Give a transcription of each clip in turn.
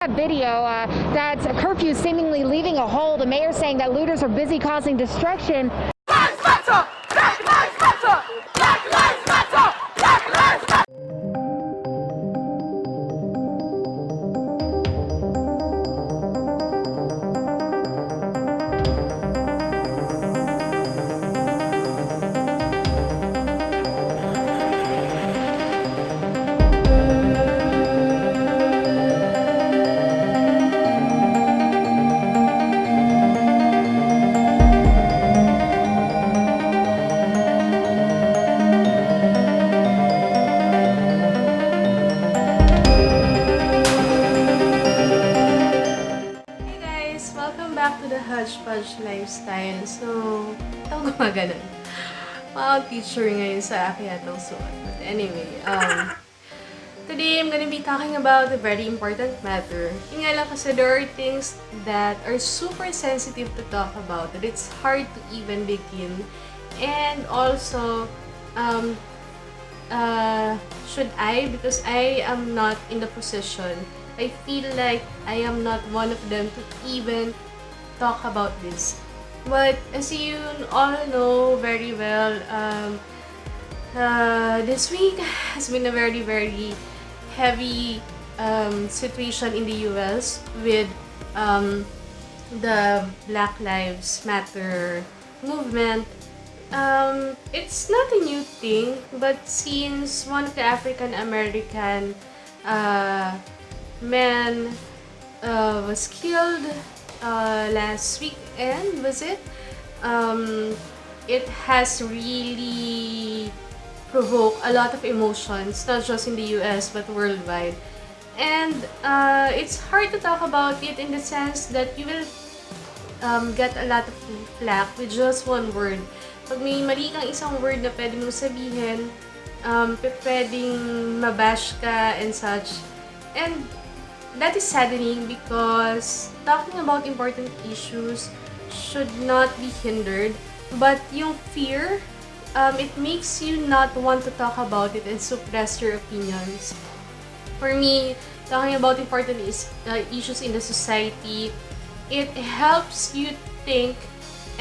That video, that's a curfew seemingly leaving a hole. The mayor saying that looters are busy causing destruction. Lives matter! Black lives matter! Black lives matter! Black lives matter! Welcome back to the hodgepodgelifestyle. So, ito gumaganon. Mga teacher ngayon sa akin atong suot. But anyway, today I'm gonna be talking about a very important matter. Yung nga lang kasi there are things that are super sensitive to talk about, that it's hard to even begin. And also, should I? Because I am not in the position, I feel like I am not one of them to even talk about this. But as you all know very well, this week has been a very, very heavy situation in the US with the Black Lives Matter movement. It's not a new thing, but since one of the African American man was killed last weekend, was it? It has really provoked a lot of emotions, not just in the US but worldwide. And it's hard to talk about it in the sense that you will get a lot of flack with just one word. Pag may mali kang isang word na pwede mong sabihin, pwedeng mabash ka and such. And that is saddening because talking about important issues should not be hindered. But yung fear, it makes you not want to talk about it and suppress your opinions. For me, talking about important issues in the society, it helps you think,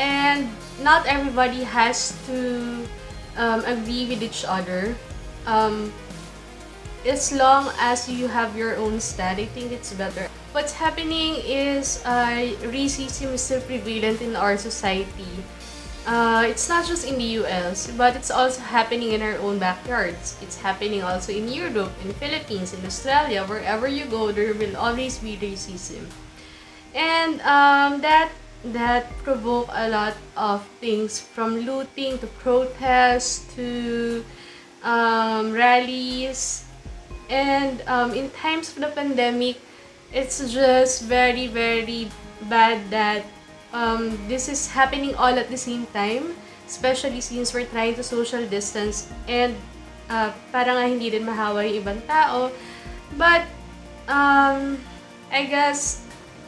and not everybody has to agree with each other. As long as you have your own stand, I think it's better. What's happening is racism is still prevalent in our society. It's not just in the US, but it's also happening in our own backyards. It's happening also in Europe, in Philippines, in Australia. Wherever you go, there will always be racism. And that provoke a lot of things, from looting to protests to rallies. And in times of the pandemic, it's just very, very bad that this is happening all at the same time, especially since we're trying to social distance and para nga hindi din mahawa yung ibang tao. But I guess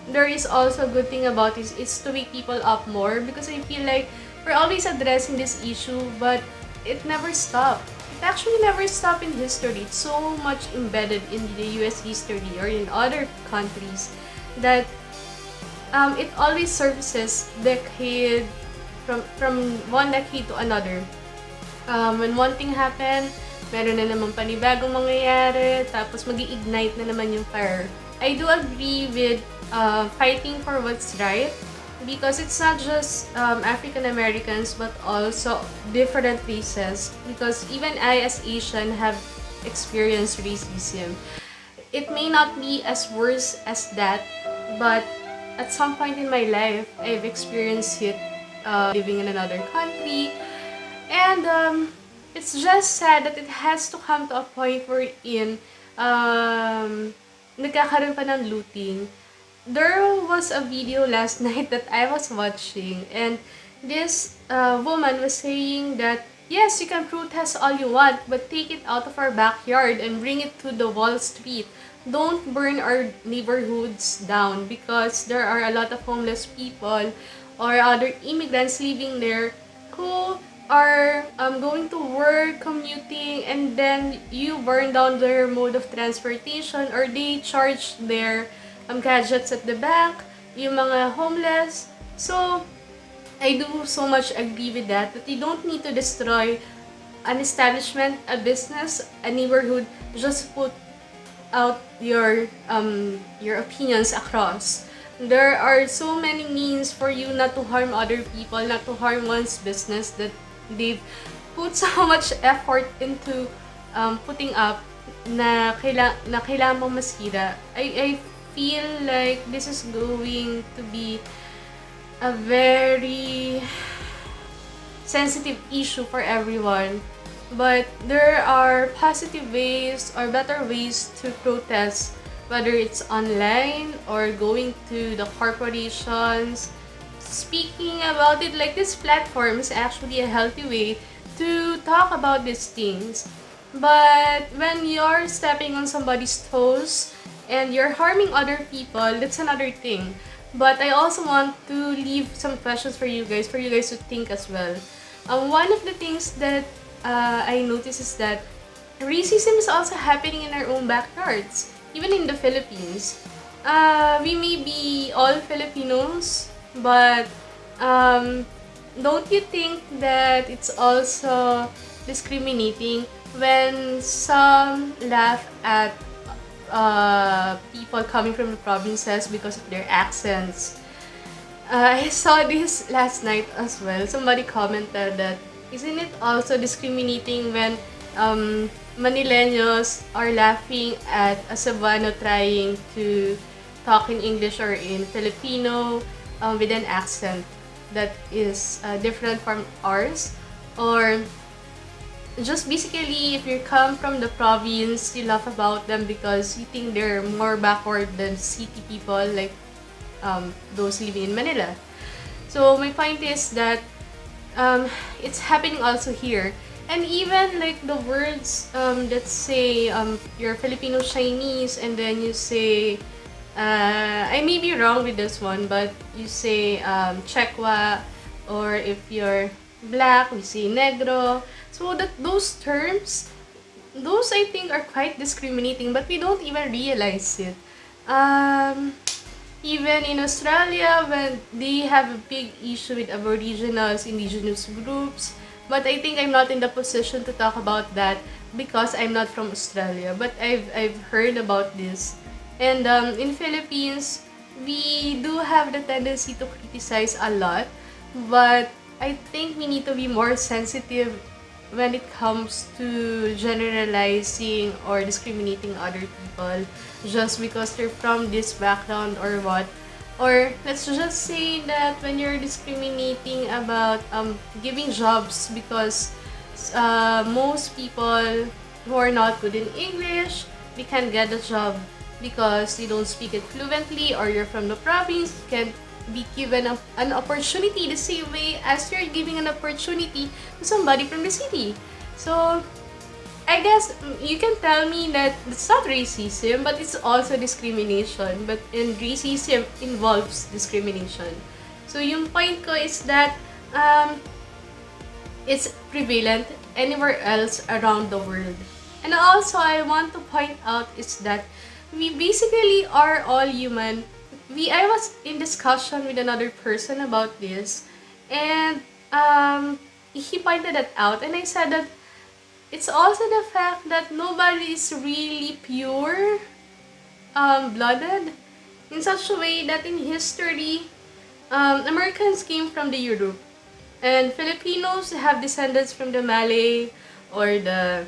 there is also a good thing about this is to wake people up more, because I feel like we're always addressing this issue, but it never stopped. It actually never stopped in history. It's so much embedded in the US history or in other countries that it always surfaces decade from one decade to another. When one thing happened, meron na naman panibagong mangyayari, tapos mag-i-ignite na naman yung fire. I do agree with fighting for what's right, because it's not just African Americans but also different races, because even I as Asian have experienced racism. It may not be as worse as that, but at some point in my life I've experienced it living in another country, and it's just sad that it has to come to a point wherein nagkakaroon pa ng looting. There was a video last night that I was watching, and this woman was saying that yes, you can protest all you want, but take it out of our backyard and bring it to the Wall Street. Don't burn our neighborhoods down, because there are a lot of homeless people or other immigrants living there who are going to work, commuting, and then you burn down their mode of transportation, or they charge their gadgets at the bank, yung mga homeless. So, I do so much agree with that you don't need to destroy an establishment, a business, a neighborhood, just put out your opinions across. There are so many means for you not to harm other people, not to harm one's business that they've put so much effort into putting up na kailangan mong masira. I feel like this is going to be a very sensitive issue for everyone. But there are positive ways or better ways to protest, whether it's online or going to the corporations. Speaking about it, like this platform is actually a healthy way to talk about these things. But when you're stepping on somebody's toes and you're harming other people, that's another thing. But I also want to leave some questions for you guys to think as well. One of the things that I noticed is that racism is also happening in our own backyards, even in the Philippines. We may be all Filipinos, but don't you think that it's also discriminating when some laugh at people coming from the provinces because of their accents? I saw this last night as well. Somebody commented that isn't it also discriminating when Manileños are laughing at a Cebuano trying to talk in English or in Filipino with an accent that is different from ours? Or just basically, if you come from the province, you laugh about them because you think they're more backward than city people, like those living in Manila. So my point is that it's happening also here. And even like the words that say you're Filipino Chinese, and then you say I may be wrong with this one, but you say Chekwa, or if you're black, we say negro. So that those terms, those I think are quite discriminating, but we don't even realize it. Even in Australia, when they have a big issue with Aboriginals, indigenous groups, but I think I'm not in the position to talk about that because I'm not from Australia. But I've heard about this, and in Philippines, we do have the tendency to criticize a lot, but I think we need to be more sensitive when it comes to generalizing or discriminating other people just because they're from this background or what. Or let's just say that when you're discriminating about giving jobs because most people who are not good in English, they can get a job because you don't speak it fluently, or you're from the province, you can be given an opportunity the same way as you're giving an opportunity to somebody from the city. So I guess you can tell me that it's not racism, but it's also discrimination. But and racism involves discrimination. So yung point ko is that it's prevalent anywhere else around the world. And also I want to point out is that we basically are all human. I was in discussion with another person about this, and he pointed it out, and I said that it's also the fact that nobody is really pure blooded, in such a way that in history, Americans came from the Europe, and Filipinos have descendants from the Malay or the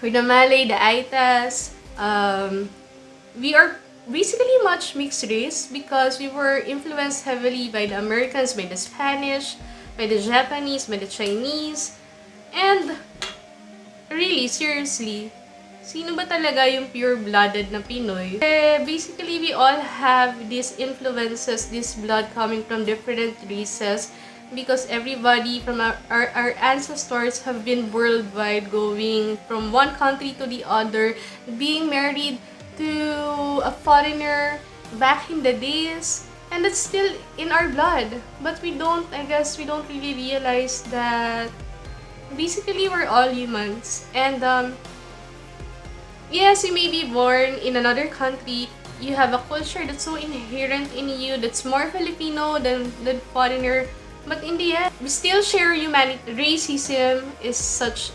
Malay, the Aitas. We are basically much mixed race because we were influenced heavily by the Americans, by the Spanish, by the Japanese, by the Chinese. And really, seriously, sino ba talaga yung pure-blooded na Pinoy? Basically, we all have these influences, this blood coming from different races, because everybody from our ancestors have been worldwide, going from one country to the other, being married to a foreigner back in the days, and it's still in our blood. But we don't really realize that basically we're all humans. And yes, you may be born in another country, you have a culture that's so inherent in you, that's more Filipino than foreigner. But in the end, we still share humanity. Racism is such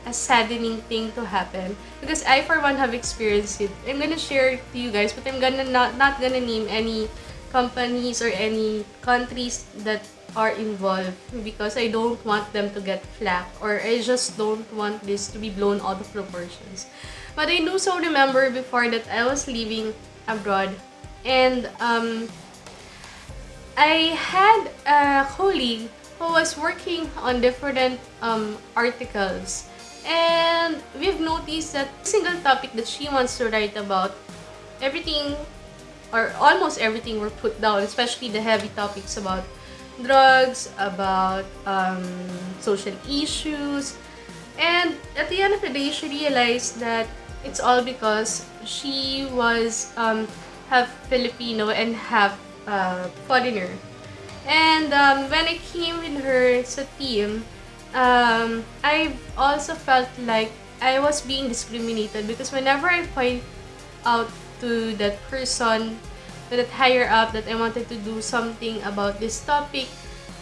a saddening thing to happen because I for one have experienced it. I'm gonna share it to you guys, but I'm gonna not gonna name any companies or any countries that are involved because I don't want them to get flack, or I just don't want this to be blown out of proportions. But I do so remember before that I was living abroad, and I had a colleague who was working on different articles, and we've noticed that every single topic that she wants to write about, everything or almost everything were put down, especially the heavy topics about drugs, about social issues. And at the end of the day, she realized that it's all because she was half Filipino and half foreigner. And when I came with her sa team, I also felt like I was being discriminated because whenever I point out to that person, to that higher up, that I wanted to do something about this topic,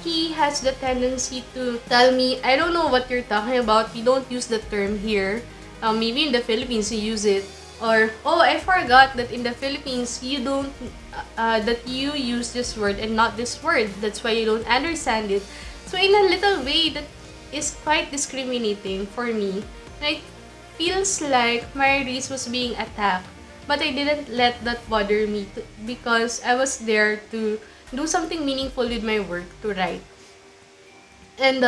he has the tendency to tell me, I don't know what you're talking about, we don't use the term here. Maybe in the Philippines you use it. Or, oh, I forgot that in the Philippines you don't, that you use this word and not this word. That's why you don't understand it. So in a little way, that is quite discriminating for me. And it feels like my race was being attacked. But I didn't let that bother me because I was there to do something meaningful with my work, to write. And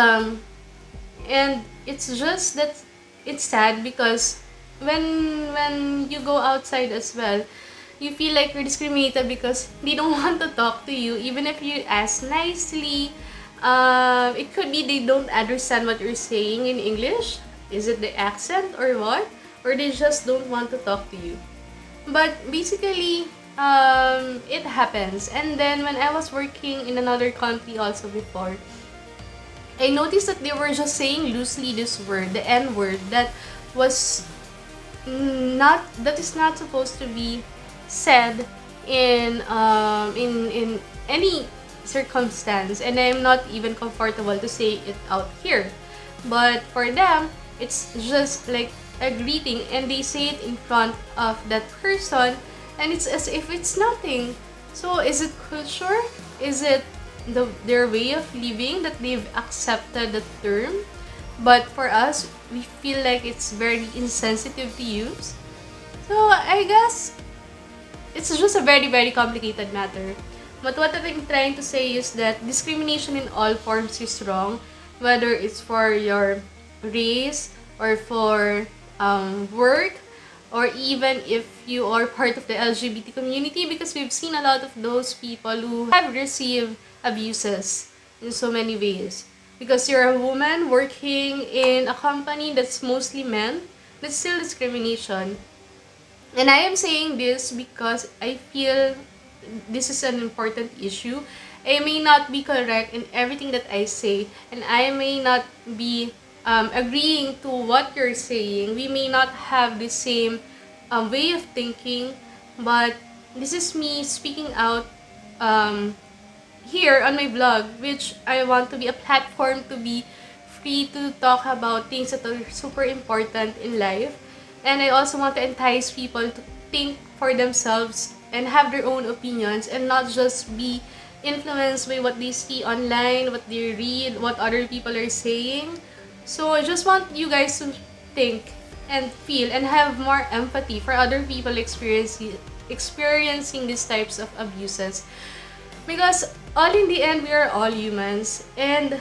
it's just that it's sad because when you go outside as well, you feel like you're discriminated because they don't want to talk to you even if you ask nicely. It could be they don't understand what you're saying in English. Is it the accent or what? Or they just don't want to talk to you. But basically, it happens. And then when I was working in another country also before, I noticed that they were just saying loosely this word, the N word, that was that is not supposed to be said in any circumstance, and I'm not even comfortable to say it out here. But for them, it's just like a greeting, and they say it in front of that person, and it's as if it's nothing. So is it culture? Is it their way of living that they've accepted the term? But for us, we feel like it's very insensitive to use. So I guess it's just a very, very complicated matter. But what I'm trying to say is that discrimination in all forms is wrong, whether it's for your race or for work, or even if you are part of the LGBT community, because we've seen a lot of those people who have received abuses in so many ways. Because you're a woman working in a company that's mostly men, that's still discrimination. And I am saying this because I feel this is an important issue. I may not be correct in everything that I say, and I may not be agreeing to what you're saying. We may not have the same way of thinking, but this is me speaking out here on my vlog, which I want to be a platform to be free to talk about things that are super important in life. And I also want to entice people to think for themselves and have their own opinions and not just be influenced by what they see online, what they read, what other people are saying. So I just want you guys to think and feel and have more empathy for other people experiencing these types of abuses. Because all in the end, we are all humans, and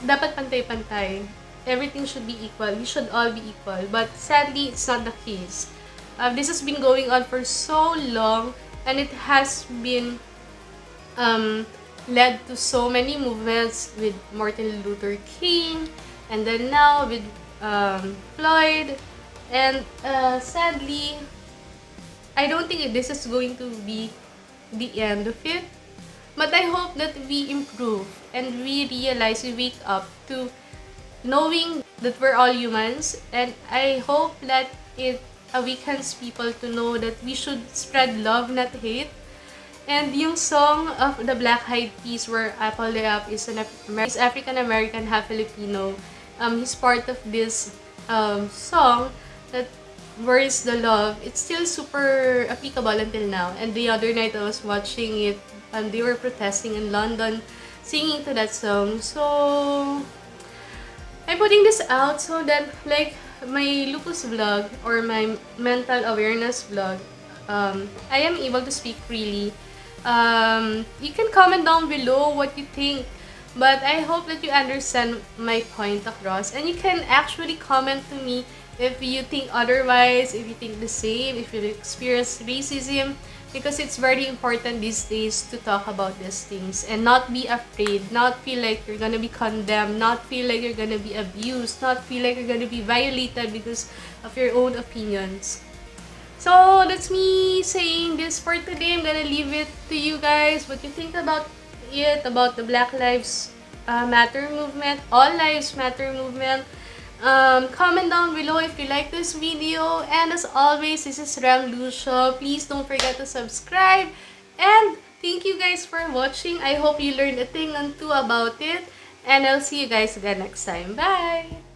dapat pantay-pantay. Everything should be equal. We should all be equal. But sadly, it's not the case. This has been going on for so long, and it has been led to so many movements with Martin Luther King, and then now with Floyd. And sadly, I don't think this is going to be the end of it. But I hope that we improve and we realize, we wake up to knowing that we're all humans, and I hope that it awakens people to know that we should spread love, not hate. And yung song of the Black Eyed Peas where Apple Leap is is African American, half Filipino. He's part of this song that where is the love. It's still super applicable until now. And the other night I was watching it, they were protesting in London, singing to that song. So I'm putting this out so that like my lupus vlog or my mental awareness vlog, I am able to speak freely. You can comment down below what you think, but I hope that you understand my point across, and you can actually comment to me if you think otherwise, if you think the same, if you experience racism, because it's very important these days to talk about these things and not be afraid, not feel like you're gonna be condemned, not feel like you're gonna be abused, not feel like you're gonna be violated because of your own opinions. So that's me saying this for today. I'm gonna leave it to you guys. What you think about it, about the Black Lives Matter movement, All Lives Matter movement. Comment down below if you like this video. And as always, this is Ram Lucio. Please don't forget to subscribe. And thank you guys for watching. I hope you learned a thing or two about it. And I'll see you guys again next time. Bye!